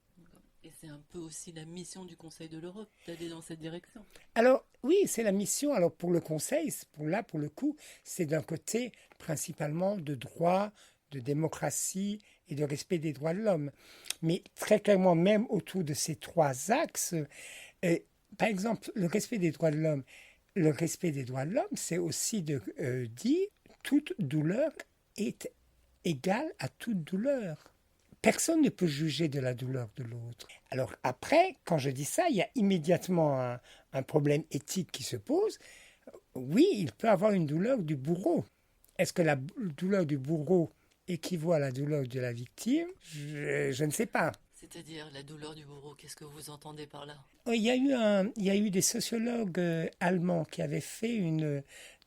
Et c'est un peu aussi la mission du Conseil de l'Europe d'aller dans cette direction. Alors oui, c'est la mission. Alors pour le Conseil, pour le coup, c'est d'un côté principalement de droit, de démocratie et de respect des droits de l'homme. Mais très clairement, même autour de ces trois axes, par exemple, le respect des droits de l'homme, le respect des droits de l'homme, c'est aussi de dire toute douleur est égale à toute douleur. Personne ne peut juger de la douleur de l'autre. Alors après, quand je dis ça, il y a immédiatement un problème éthique qui se pose. Oui, il peut avoir une douleur du bourreau. Est-ce que la douleur du bourreau équivaut à la douleur de la victime? Je ne sais pas. C'est-à-dire la douleur du bourreau, qu'est-ce que vous entendez par là? Il y a eu des sociologues allemands qui avaient fait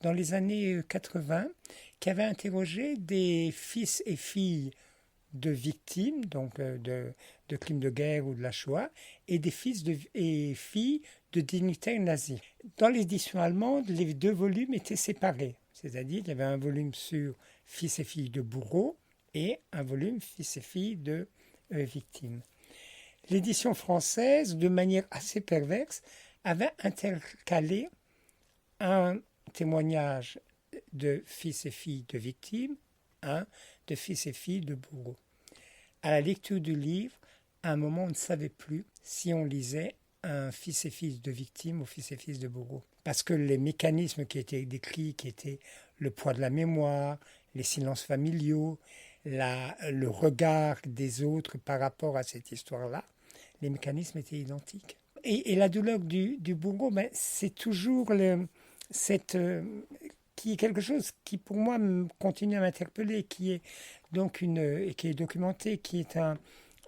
dans les années 80, qui avaient interrogé des fils et filles de victimes, donc de crimes de guerre ou de la Shoah, et des fils et filles de dignitaires nazis. Dans l'édition allemande, les deux volumes étaient séparés. C'est-à-dire qu'il y avait un volume sur fils et filles de bourreaux et un volume fils et filles de victimes. L'édition française, de manière assez perverse, avait intercalé un témoignage de fils et filles de victimes, un de fils et filles de bourreaux. À la lecture du livre, à un moment, on ne savait plus si on lisait un fils et fils de victimes ou fils et fils de bourreaux. Parce que les mécanismes qui étaient décrits, qui étaient le poids de la mémoire, les silences familiaux, le regard des autres par rapport à cette histoire-là, les mécanismes étaient identiques. Et la douleur du bourreau, ben, c'est toujours qui est quelque chose qui pour moi continue à m'interpeller, qui est donc qui est documenté, qui est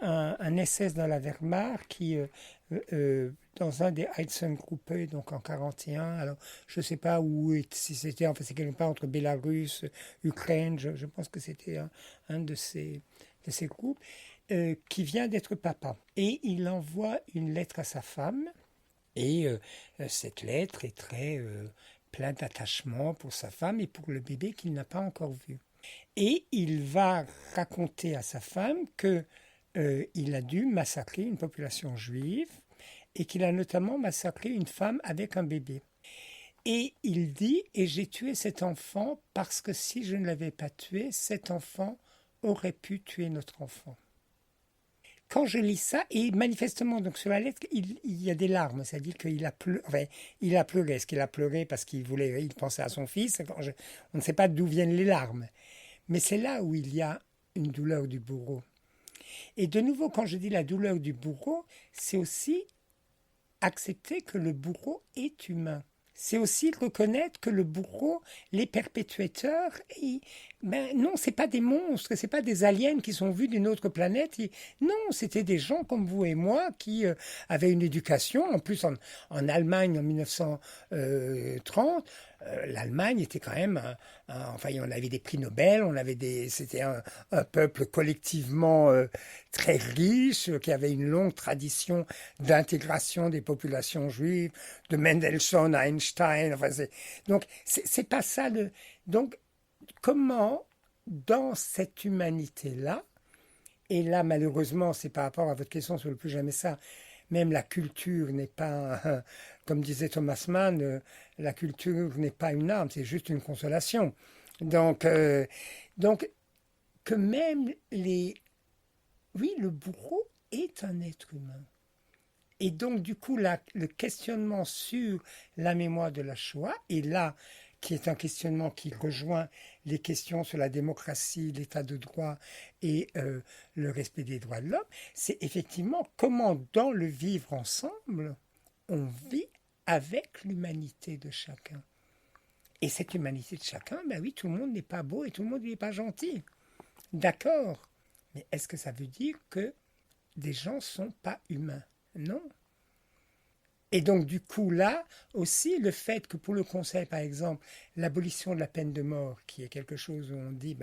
un essai dans la Wehrmacht qui dans un des Einsatzgruppe, donc en 41, alors je ne sais pas où, si c'était, enfin c'est quelque part entre Bélarus, Ukraine, je pense que c'était un de ces groupes, qui vient d'être papa. Et il envoie une lettre à sa femme, et cette lettre est très pleine d'attachement pour sa femme et pour le bébé qu'il n'a pas encore vu. Et il va raconter à sa femme que il a dû massacrer une population juive et qu'il a notamment massacré une femme avec un bébé. Et il dit, et j'ai tué cet enfant parce que si je ne l'avais pas tué, cet enfant aurait pu tuer notre enfant. Quand je lis ça, et manifestement donc sur la lettre, il y a des larmes, c'est-à-dire qu'il a pleuré. Enfin, il a pleuré. Est-ce qu'il a pleuré parce qu'il pensait à son fils? On ne sait pas d'où viennent les larmes. Mais c'est là où il y a une douleur du bourreau. Et de nouveau, quand je dis la douleur du bourreau, c'est aussi accepter que le bourreau est humain. C'est aussi reconnaître que le bourreau, les perpétuateurs, non, c'est pas des monstres, c'est pas des aliens qui sont vus d'une autre planète. Non, c'était des gens comme vous et moi qui avaient une éducation. En plus, en Allemagne, en 1930, l'Allemagne était quand même, enfin, on avait des prix Nobel, c'était un peuple collectivement très riche, qui avait une longue tradition d'intégration des populations juives, de Mendelssohn à Einstein. Enfin, donc, c'est pas ça. Donc, comment, dans cette humanité-là, et là, malheureusement, c'est par rapport à votre question sur le plus jamais ça, même la culture n'est pas, comme disait Thomas Mann, la culture n'est pas une arme, c'est juste une consolation. Donc que même oui, le bourreau est un être humain. Et donc, du coup, le questionnement sur la mémoire de la Shoah, et là, qui est un questionnement qui rejoint les questions sur la démocratie, l'état de droit et le respect des droits de l'homme, c'est effectivement comment, dans le vivre ensemble, on vit avec l'humanité de chacun. Et cette humanité de chacun, ben oui, tout le monde n'est pas beau et tout le monde n'est pas gentil. D'accord. Mais est-ce que ça veut dire que des gens ne sont pas humains? Non. Et donc, du coup, là aussi, le fait que pour le Conseil, par exemple, l'abolition de la peine de mort, qui est quelque chose où on dit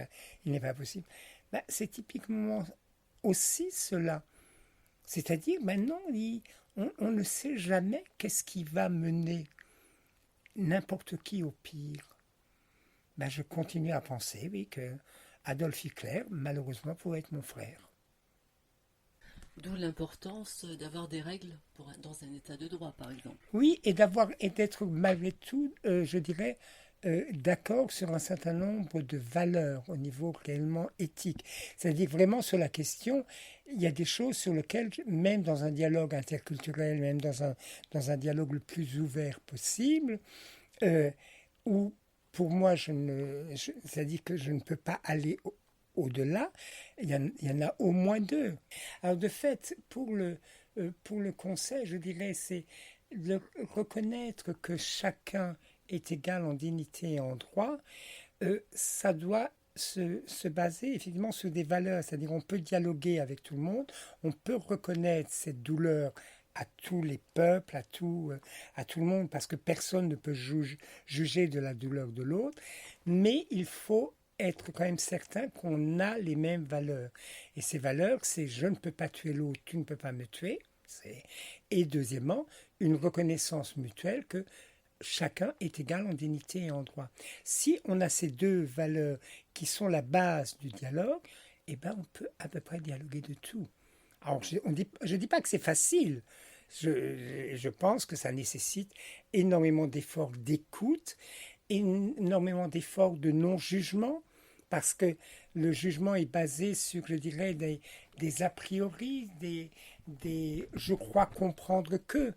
il n'est pas possible, c'est typiquement aussi cela. C'est-à-dire, maintenant, on ne sait jamais qu'est-ce qui va mener n'importe qui au pire. Je continue à penser, oui, que Adolf Hitler, malheureusement, pourrait être mon frère. D'où l'importance d'avoir des règles dans un état de droit, par exemple. Oui, et d'être malgré tout, je dirais, d'accord sur un certain nombre de valeurs au niveau réellement éthique. C'est-à-dire vraiment sur la question, il y a des choses sur lesquelles, même dans un dialogue interculturel, même dans un dialogue le plus ouvert possible, où pour moi, c'est-à-dire que je ne peux pas aller au-delà, il y en a au moins deux. Alors de fait, pour le Conseil, je dirais, c'est de reconnaître que chacun est égal en dignité et en droit. Ça doit se baser effectivement sur des valeurs, c'est-à-dire on peut dialoguer avec tout le monde, on peut reconnaître cette douleur à tous les peuples, à tout le monde, parce que personne ne peut juger de la douleur de l'autre, mais il faut être quand même certain qu'on a les mêmes valeurs. Et ces valeurs, c'est je ne peux pas tuer l'autre, tu ne peux pas me tuer. Et deuxièmement, une reconnaissance mutuelle que chacun est égal en dignité et en droit. Si on a ces deux valeurs qui sont la base du dialogue, on peut à peu près dialoguer de tout. Alors, je dis pas que c'est facile, Je pense que ça nécessite énormément d'efforts d'écoute, énormément d'efforts de non-jugement, parce que le jugement est basé sur, je dirais, des a priori, des je crois comprendre que.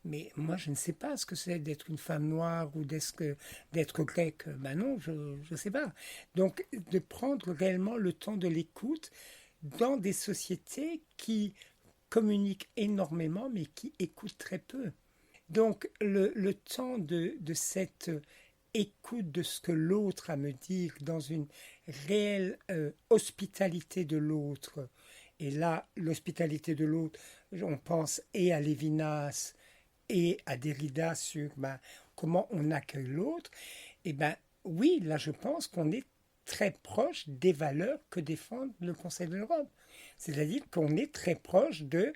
Mais moi, je ne sais pas ce que c'est d'être une femme noire ou d'être grec. Ben non, je ne sais pas. Donc, de prendre réellement le temps de l'écoute dans des sociétés qui communiquent énormément, mais qui écoutent très peu. Donc, le temps de cette écoute de ce que l'autre a à me dire dans une réelle hospitalité de l'autre. Et là, l'hospitalité de l'autre, on pense et à Lévinas et à Derrida sur comment on accueille l'autre. Et ben oui, là je pense qu'on est très proche des valeurs que défend le Conseil de l'Europe. C'est-à-dire qu'on est très proche de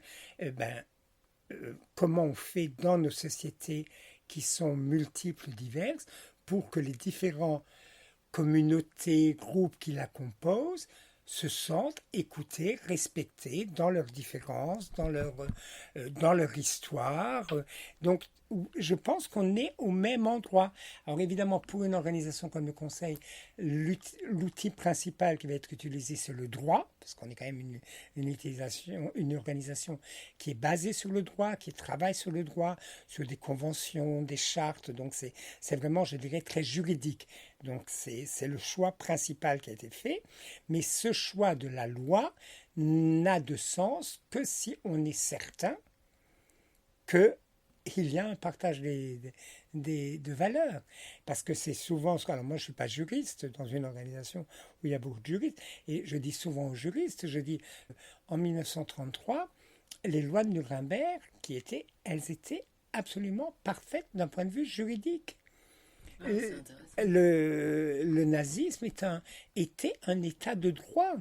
comment on fait dans nos sociétés qui sont multiples, diverses, pour que les différents communautés, groupes qui la composent se sentent écoutés, respectés dans leurs différences, dans leur histoire. Donc, je pense qu'on est au même endroit. Alors évidemment, pour une organisation comme le Conseil, l'outil principal qui va être utilisé, c'est le droit, parce qu'on est quand même une organisation qui est basée sur le droit, qui travaille sur le droit, sur des conventions, des chartes. Donc c'est vraiment, je dirais, très juridique. Donc c'est le choix principal qui a été fait. Mais ce choix de la loi n'a de sens que si on est certain qu'il y a un partage de valeurs. Parce que c'est souvent... Alors moi, je ne suis pas juriste dans une organisation où il y a beaucoup de juristes. Et je dis souvent aux juristes, je dis, en 1933, les lois de Nuremberg, elles étaient absolument parfaites d'un point de vue juridique. Le nazisme était un état de droit.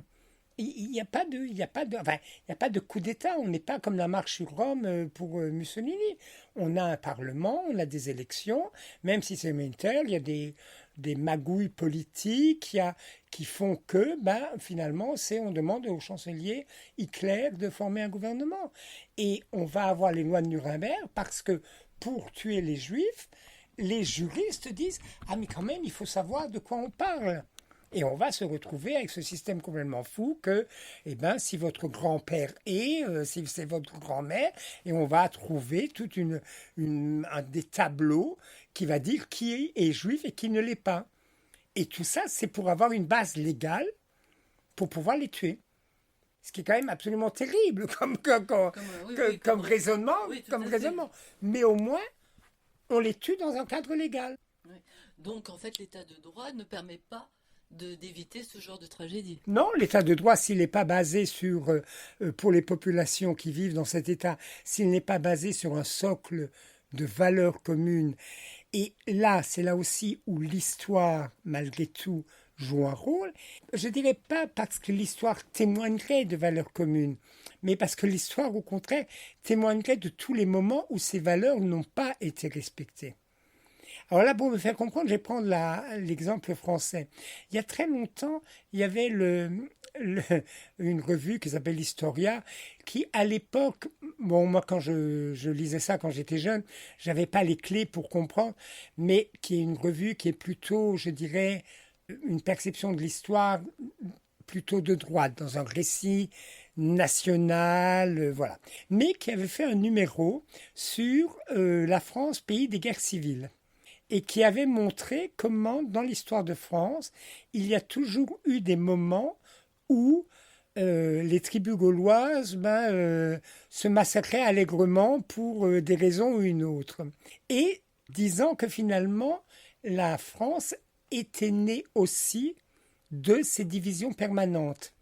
Il n'y a pas de coup d'État. On n'est pas comme la marche sur Rome pour Mussolini. On a un parlement, on a des élections, même si c'est militaire, il y a des magouilles politiques qui font que, finalement, on demande au chancelier Hitler de former un gouvernement. Et on va avoir les lois de Nuremberg parce que pour tuer les Juifs, les juristes disent « Ah mais quand même, il faut savoir de quoi on parle ». Et on va se retrouver avec ce système complètement fou que, si votre grand-père si c'est votre grand-mère, et on va trouver des tableaux qui va dire qui est juif et qui ne l'est pas. Et tout ça, c'est pour avoir une base légale pour pouvoir les tuer. Ce qui est quand même absolument terrible comme raisonnement. Oui, raisonnement. Mais au moins, on les tue dans un cadre légal. Oui. Donc, en fait, l'état de droit ne permet pas d'éviter ce genre de tragédie. Non, l'état de droit, s'il n'est pas basé sur, pour les populations qui vivent dans cet état, s'il n'est pas basé sur un socle de valeurs communes, et là, c'est là aussi où l'histoire, malgré tout, joue un rôle. Je ne dirais pas parce que l'histoire témoignerait de valeurs communes, mais parce que l'histoire, au contraire, témoignerait de tous les moments où ces valeurs n'ont pas été respectées. Alors là, pour me faire comprendre, je vais prendre l'exemple français. Il y a très longtemps, il y avait une revue qui s'appelle Historia, qui à l'époque, moi quand je lisais ça quand j'étais jeune, j'avais pas les clés pour comprendre, mais qui est une revue qui est plutôt, je dirais, une perception de l'histoire plutôt de droite, dans un récit national, voilà. Mais qui avait fait un numéro sur la France, pays des guerres civiles. Et qui avait montré comment, dans l'histoire de France, il y a toujours eu des moments où les tribus gauloises se massacraient allègrement pour des raisons ou une autre. Et disant que finalement, la France était née aussi de ces divisions permanentes.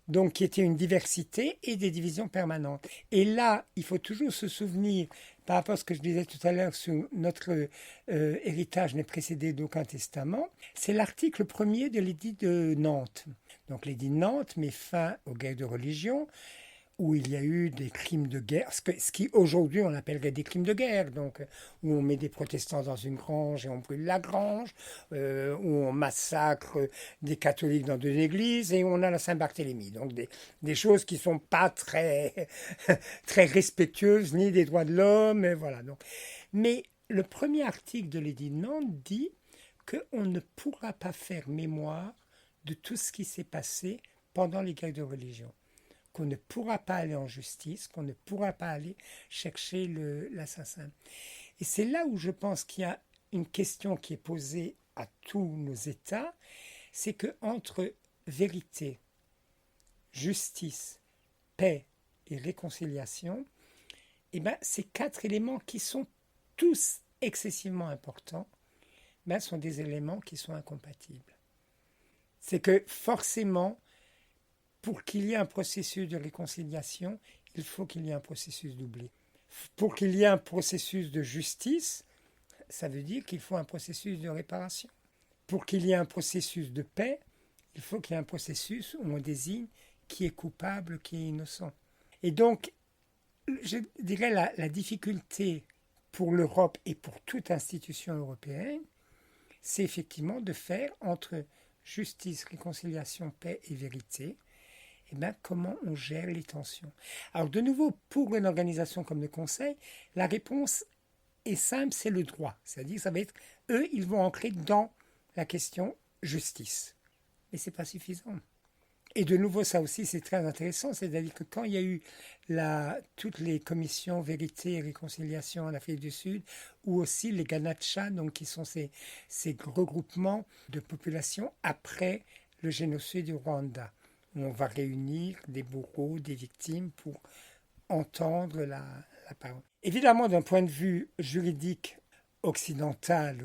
Donc, qui était une diversité et des divisions permanentes. Et là, il faut toujours se souvenir, par rapport à ce que je disais tout à l'heure sur notre héritage n'est précédé d'aucun testament, c'est l'article 1er de l'édit de Nantes. Donc, l'édit de Nantes met fin aux guerres de religion où il y a eu des crimes de guerre, ce qui aujourd'hui on appellerait des crimes de guerre, donc où on met des protestants dans une grange et on brûle la grange, où on massacre des catholiques dans deux églises et on a la Saint-Barthélemy. Donc des choses qui ne sont pas très, très respectueuses ni des droits de l'homme, et voilà. Donc. Mais le premier article de l'édit de Nantes dit qu'on ne pourra pas faire mémoire de tout ce qui s'est passé pendant les guerres de religion, qu'on ne pourra pas aller en justice, qu'on ne pourra pas aller chercher l'assassin. Et c'est là où je pense qu'il y a une question qui est posée à tous nos États, c'est qu'entre vérité, justice, paix et réconciliation, eh ben, ces 4 éléments qui sont tous excessivement importants, ben, sont des éléments qui sont incompatibles. C'est que forcément, pour qu'il y ait un processus de réconciliation, il faut qu'il y ait un processus d'oubli. Pour qu'il y ait un processus de justice, ça veut dire qu'il faut un processus de réparation. Pour qu'il y ait un processus de paix, il faut qu'il y ait un processus où on désigne qui est coupable, qui est innocent. Et donc, je dirais la difficulté pour l'Europe et pour toute institution européenne, c'est effectivement de faire entre justice, réconciliation, paix et vérité, eh bien, comment on gère les tensions. Alors, de nouveau, pour une organisation comme le Conseil, la réponse est simple, c'est le droit. C'est-à-dire, ça va être, eux, ils vont entrer dans la question justice. Mais ce n'est pas suffisant. Et de nouveau, ça aussi, c'est très intéressant. C'est-à-dire que quand il y a eu toutes les commissions vérité et réconciliation en Afrique du Sud, ou aussi les Ganacha, donc qui sont ces regroupements de populations après le génocide du Rwanda, où on va réunir des bourreaux, des victimes pour entendre la parole. Évidemment, d'un point de vue juridique occidental,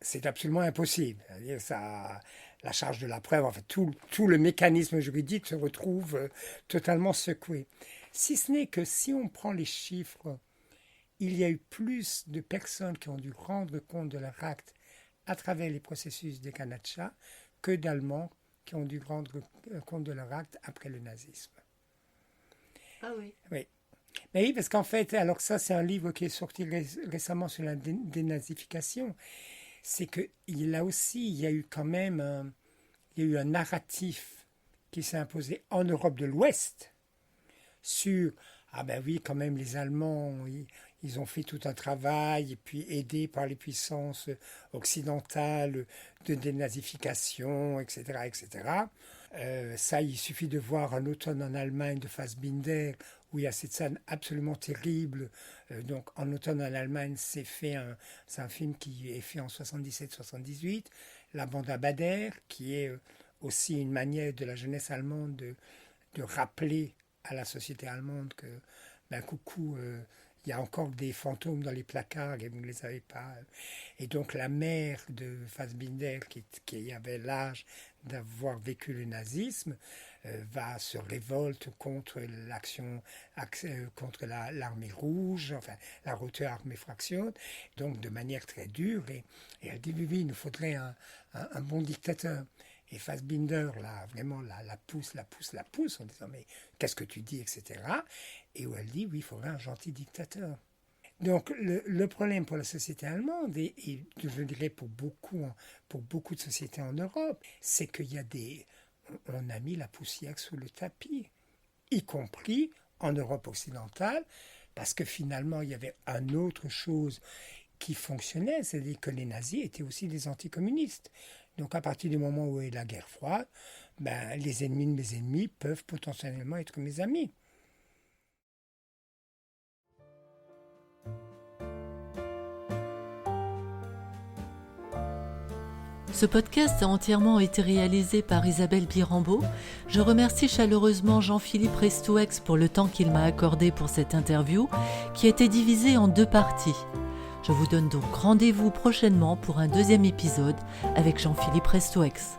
c'est absolument impossible. C'est-à-dire la charge de la preuve, enfin, tout le mécanisme juridique se retrouve totalement secoué. Si ce n'est que si on prend les chiffres, il y a eu plus de personnes qui ont dû rendre compte de leur acte à travers les processus des Ganacha que d'Allemands qui ont dû rendre compte de leur acte après le nazisme. Ah oui. Oui. Mais oui, parce qu'en fait, alors ça c'est un livre qui est sorti récemment sur la dénazification, c'est que là aussi, il y a eu quand même un narratif qui s'est imposé en Europe de l'Ouest sur, ah ben oui, quand même les Allemands, ils ont fait tout un travail, et puis aidés par les puissances occidentales de dénazification, etc., etc. Ça, il suffit de voir Un automne en Allemagne de Fassbinder, où il y a cette scène absolument terrible. Donc, En automne en Allemagne, c'est un film qui est fait en 77-78. La bande à Bader, qui est aussi une manière de la jeunesse allemande de rappeler à la société allemande que, ben coucou, il y a encore des fantômes dans les placards et vous ne les avez pas. Et donc la mère de Fassbinder, qui avait l'âge d'avoir vécu le nazisme, se révolte contre contre l'armée rouge, enfin la Rote Armee Fraktion, donc de manière très dure. Et elle dit oui, il nous faudrait un bon dictateur. Et Fassbinder, là, vraiment, la pousse en disant, mais qu'est-ce que tu dis, etc. Et où elle dit, oui, il faudrait un gentil dictateur. Donc, le problème pour la société allemande, et je dirais pour beaucoup de sociétés en Europe, c'est qu'il y a on a mis la poussière sous le tapis, y compris en Europe occidentale, parce que finalement, il y avait une autre chose qui fonctionnait, c'est-à-dire que les nazis étaient aussi des anticommunistes. Donc à partir du moment où il y a la guerre froide, ben, les ennemis de mes ennemis peuvent potentiellement être mes amis. Ce podcast a entièrement été réalisé par Isabelle Birambeau. Je remercie chaleureusement Jean-Philippe Restouex pour le temps qu'il m'a accordé pour cette interview, qui a été divisée en 2 parties. Je vous donne donc rendez-vous prochainement pour un 2e épisode avec Jean-Philippe Restouex.